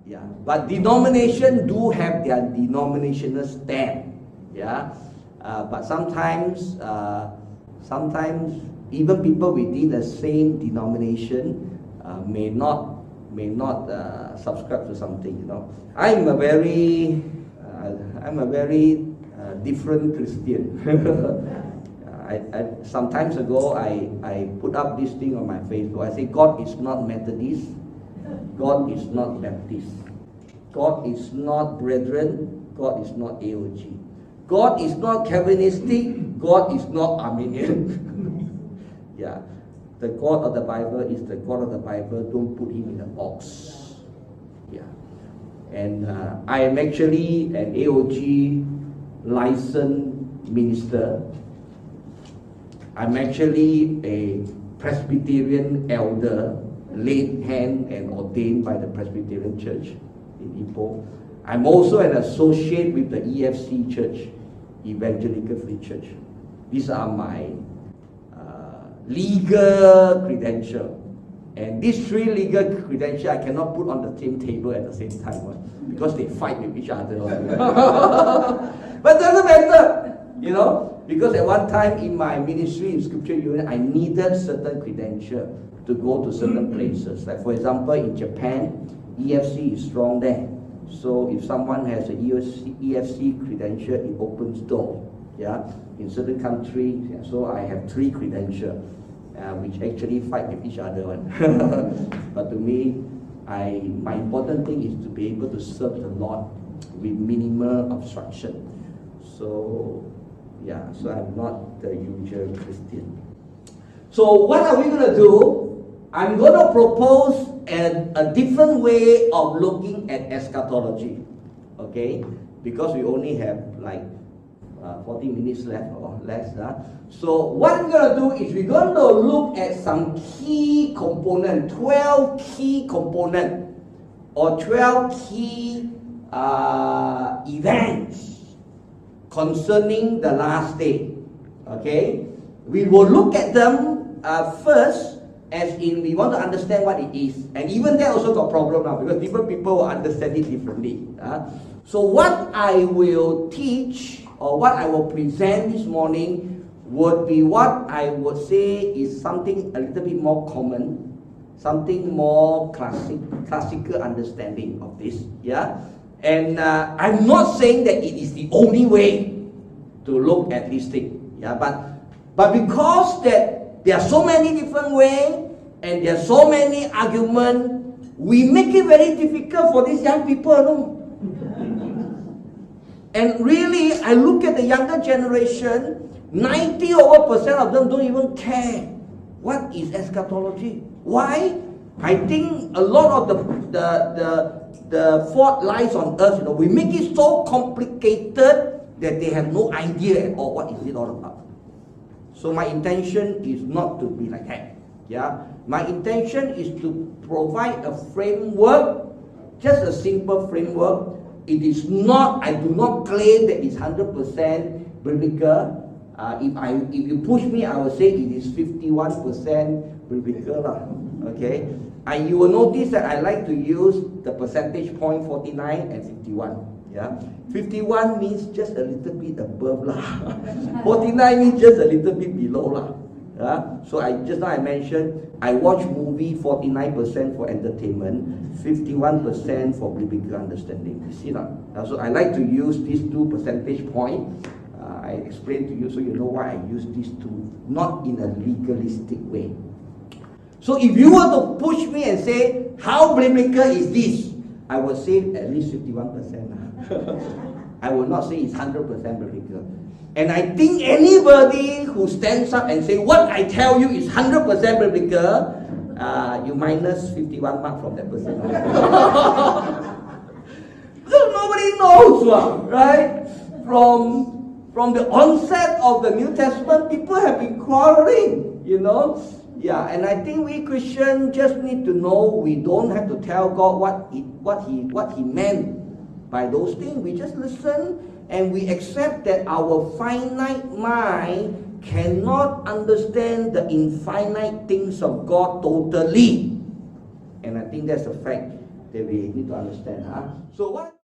Yeah, but denomination do have their denominational stand. Yeah, but sometimes even people within the same denomination may not subscribe to something. You know, I'm a very different Christian. Some times ago, I put up this thing on my Facebook. I say, God is not Methodist, God is not Baptist, God is not Brethren, God is not AOG, God is not Calvinistic, God is not Arminian. Yeah, the God of the Bible is the God of the Bible. Don't put him in a box. Yeah, and I am actually an AOG licensed minister. I'm actually a Presbyterian elder, laid hand and ordained by the Presbyterian Church in Ipoh. I'm also an associate with the EFC Church, Evangelical Free Church. These are my legal credentials. And these three legal credentials I cannot put on the same table at the same time, because they fight with each other. But it doesn't matter, you know. Because at one time in my ministry in Scripture Union, I needed certain credentials to go to certain places. Like for example, in Japan, EFC is strong there. So if someone has an EFC credential, it opens door. Yeah, in certain countries. Yeah, so I have 3 credentials, which actually fight with each other. But to me, my important thing is to be able to serve the Lord with minimal obstruction. So. Yeah, so I'm not the usual Christian. So what are we going to do? I'm going to propose a different way of looking at eschatology. Okay? Because we only have like 40 minutes left or less. So what we're going to do is we're going to look at some key component, 12 key component or 12 key events concerning the last day. Okay, we will look at them first, as in we want to understand what it is, and even that also got problem now because different people will understand it differently. So what I will teach or what I will present this morning would be what I would say is something a little bit more common, something more classical understanding of this. Yeah. And I'm not saying that it is the only way to look at this thing, yeah. But because that there are so many different ways and there are so many arguments, we make it very difficult for these young people, no? And really, I look at the younger generation, 90% of them don't even care what is eschatology. Why? I think a lot of the fault lies on us. You know, we make it so complicated that they have no idea at all what is it all about. So my intention is not to be like that. Yeah, my intention is to provide a framework, just a simple framework. It is not. I do not claim that it's 100% biblical. If you push me, I will say it is 51% biblical, okay. And you will notice that I like to use the percentage point 49 and 51. Yeah, 51 means just a little bit above lah. 49 means just a little bit below lah. Yeah? So just now I mentioned I watch movie 49% for entertainment, 51% for biblical understanding. You see that? So I like to use these 2 percentage points. I explain to you so you know why I use these 2, not in a legalistic way. So if you were to push me and say, how biblical is this? I would say at least 51%. I will not say it's 100% biblical. And I think anybody who stands up and say, what I tell you is 100% biblical, you minus 51 marks from that person. Because nobody knows, right? From the onset of the New Testament, people have been quarreling, you know. Yeah, and I think we Christians just need to know we don't have to tell God what he meant by those things. We just listen and we accept that our finite mind cannot understand the infinite things of God totally. And I think that's a fact that we need to understand. So what?